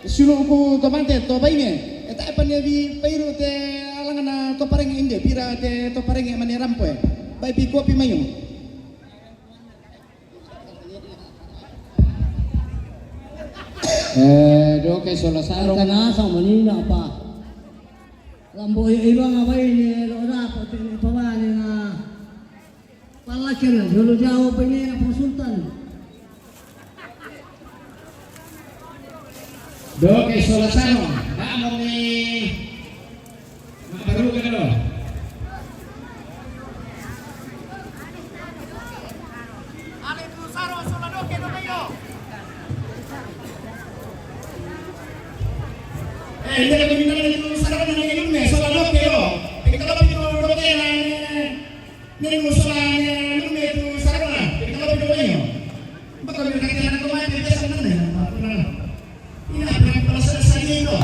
Suluku tomante to baine eta panya di pairu te alangana to pareng inde pira te to pareng mane rampo bai pi kopi mayu do ke sola sarong na sa Manila pa lambo ibang abay ni Lora po tin pawa ni na palakin dulu jauh pa ni na Sultan do ke sola sarong among ni baru ka do Ale tu saro sola do ke do mayo hindi ka minna ni sarong na ngayun me sola do ke do ikala pi do ke na ni mo sola ni me tu sarong na ikala pi do mayo baka mi ka na ko ma ni sa nan na ini apa yang kalau selesai itu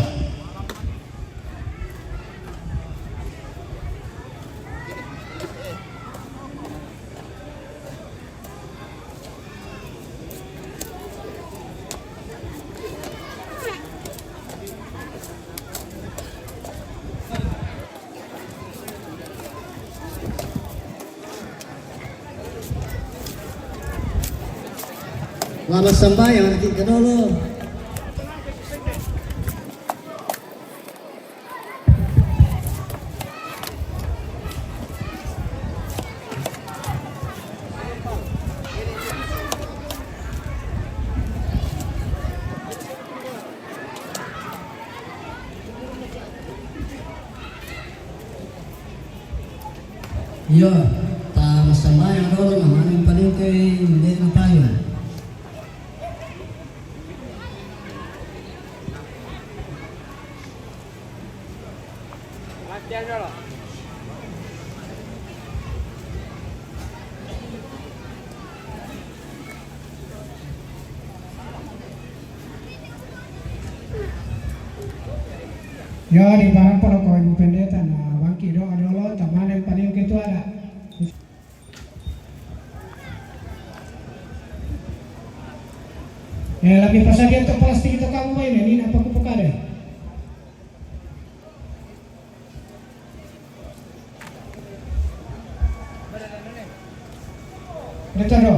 Lama sembahyang kita dulu. Iya, ta sembahyang dulu namanya paling kay hindi na tayo. Ya di barang pala ko ibu pendeta na bangki do adolo tamanen paling gitu ada. Lagi pasagyan to plastik itu kamu main ini apa ku pekade. Betul do.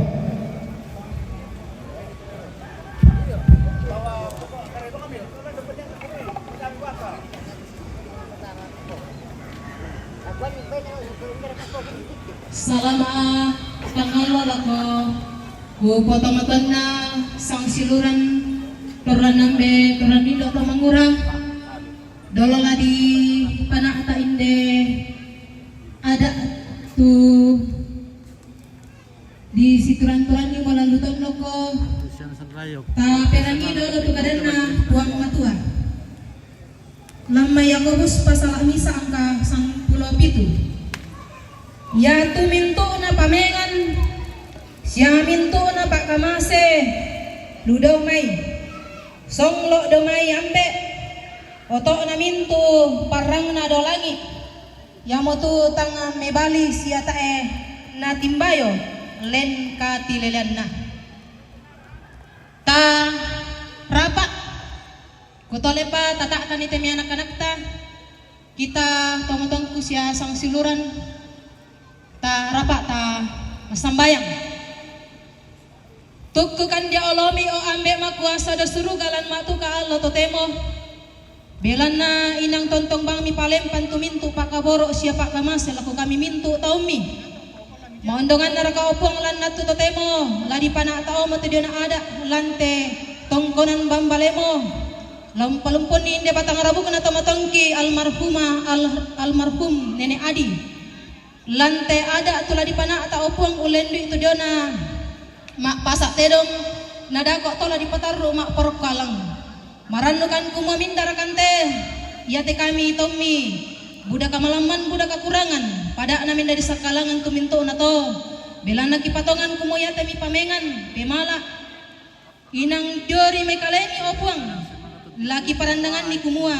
Salama pangalwa ko ku potamatan na sang siluran toran nambe toran dilo ta mangurang dolola di panakta inde ada tu di situran-turan ni wala luton loko ta perani dolo tu kadena tuang matua lamma Yakobus pasal misa angka sang pulau pitu ya tu minto na pamengan siya minto na pakamase ludaw may songlo daw may ambe oto na minto parang na do langit yamo tu tang mebali siya tae na timbayo len ka tilelan na ta rapa kutole pa tata kan itemi anak-anak ta kita tong-tong ku siya sang siluran ta rapa ta masambayang tukkukan dia olomi o ambe makuasa da surugalan matu ka Allah totemo belan na inang tontong bang mi palempan tumintu pakaboro siya pakamasel ako kami mintu taumi maondongan na raka opong lan natu totemo ladi pana tao matu dia na ada lante tongkonan bambalemo lampalumpon ni inde batang rabu kana tamatongki almarhum nenek adi lante ada tula di pana ta opuang ulendu itu diona mak pasak tedong nada kok tola di pataru mak porok kalang maranukan kumo mindarakan teh ya te kami tommi budak kamalaman budak kekurangan pada namin dari sakalangan tuminto na to belana kipatongan kumo ya te mi pamengan pemala inang jori mekaleni opuang laki parandangan ni kumua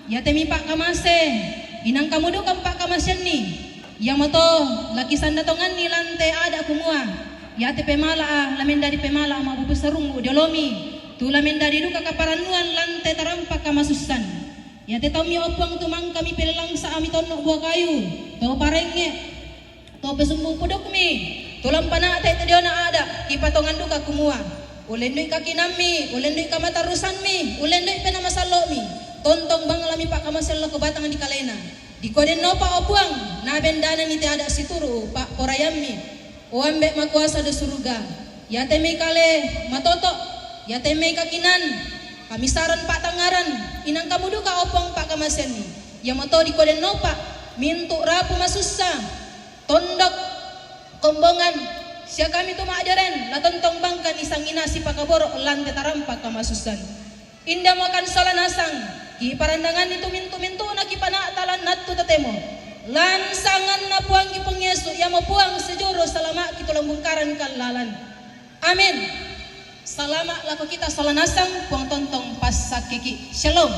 ya te mi pak kamase inang kamudo kam pak kamasyan ni yang moto laki sandatongan ni lante ada kumua ya te pemala lamin dari pemala ma bubu sarungu diolomi tulamen dari duka kaparanuan lante tarampak kamasusan. Ya te mi opang tumang kami pelelang sa ami tonok buah kayu. To parenge. To pesumbung pudok mi. Tulang pana te dia na ada kipatongan duka kumua. Ulendoi kaki nami, ulendoi kamatarusan mi, ulendoi pena masalo mi. Tontong bangalami pak kamaselo ke batangan di kalena. Di koden no pa opuang, na bendana ni te ada situru pak porayami. O ambek makuasa de surga. Ya teme kale matoto, ya teme kakinan. Kami saran pak tangaran, inang kamu duka opong pak kamaseni. Ya moto di koden no pa, mintu rapu masusa, tondok kombongan. Siya kami tumaaderen, latontong bangkan isang inasi pakaborok lante tarampak kamasusan. Indah mo kan salanasang, kiparandangan itu mintu-mintu na kipanatalan nattu tatemo. Lansangan na puang kipengyesu, ya mo puang sejuro salama kitulang bungkaran kalalan. Amin. Salama lako kita salanasang, puang tontong pasak kiki. Shalom.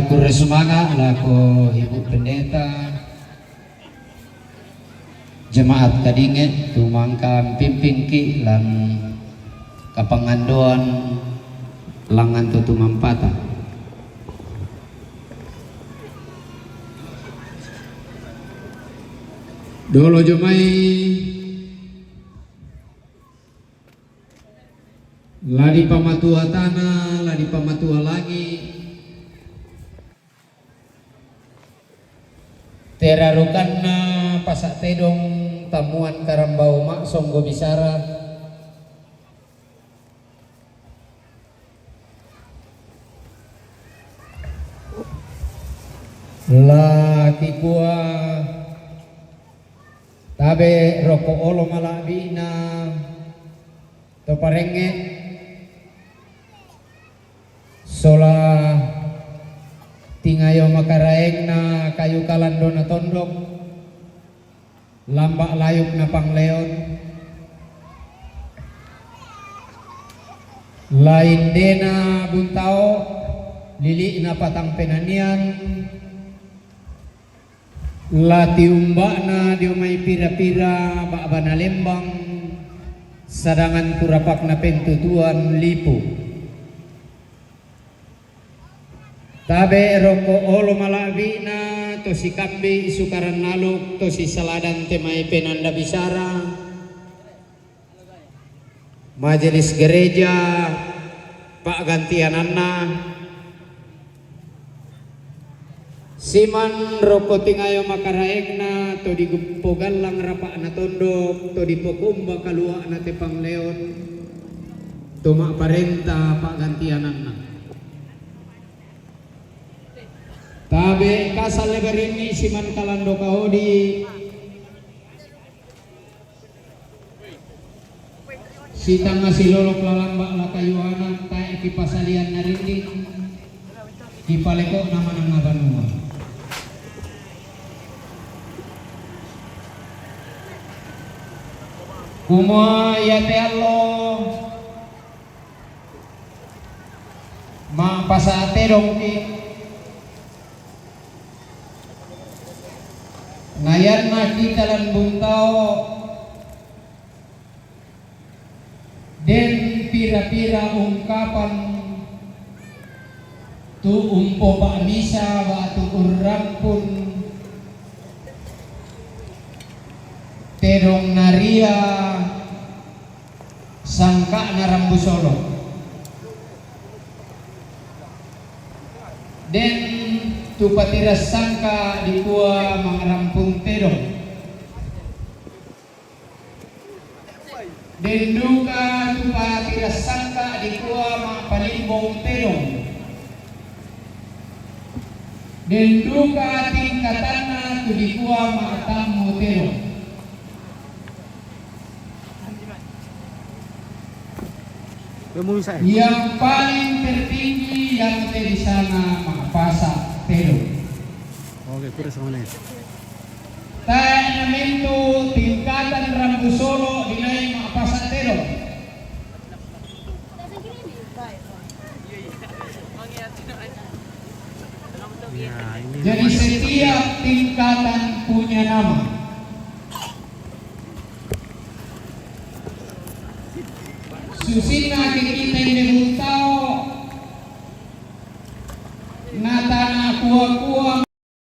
Kurang semangat lako Ibu Pendeta jemaat kadinget tumangkan pimpin ki lang kapangandoan langan tutumampata dolo jomai ladi pamatua tanah ladi pamatua lagi terarukan na pasak tedong tamuan karambau mak songgo bisara laki kua tabe rokok olo malabina to parenge sola tingayo makaraeng na kayu kalando na tondok lambak layuk na pangleon lain dena buntao lili na patang penanian lati umba na dio may pira-pira baka na lembang sadangan kurapak na pentutuan lipo tabe roko olo malabi na to si kambi sukaran naluk to si saladan temai penanda bisara majelis gereja pak gantiananna siman roko tingayo makaraegna to digumpogan lang rapak na tondok to dipokumba kalua na tepang leon to mak parenta pak gantiananna tabe kasal lebarini siman kalando kahodi sitang ngasilolok lalambak lakayuanan tae kipasalian narindi kipaleko nama nang ngabanua kumua yate Allah ma pasate dongki ngayan na kita lan buntao den pira-pira ungkapan tu umpo pak misa wa tu urrampun terong naria sangka narambu solo den tu patiras sangka di kuah mangarampung terong den duka tu patiras sangka di kuah mangpalimbong terong den duka tingkatana tu di kuah mangatamu terong yang paling tertinggi yang di sana Mapasa Telo. Oke, kurang sama nih. Tanya mintu tingkatan Rambu Solo dinai Mapasa Telo. Jadi setiap tingkatan punya nama. Susina kita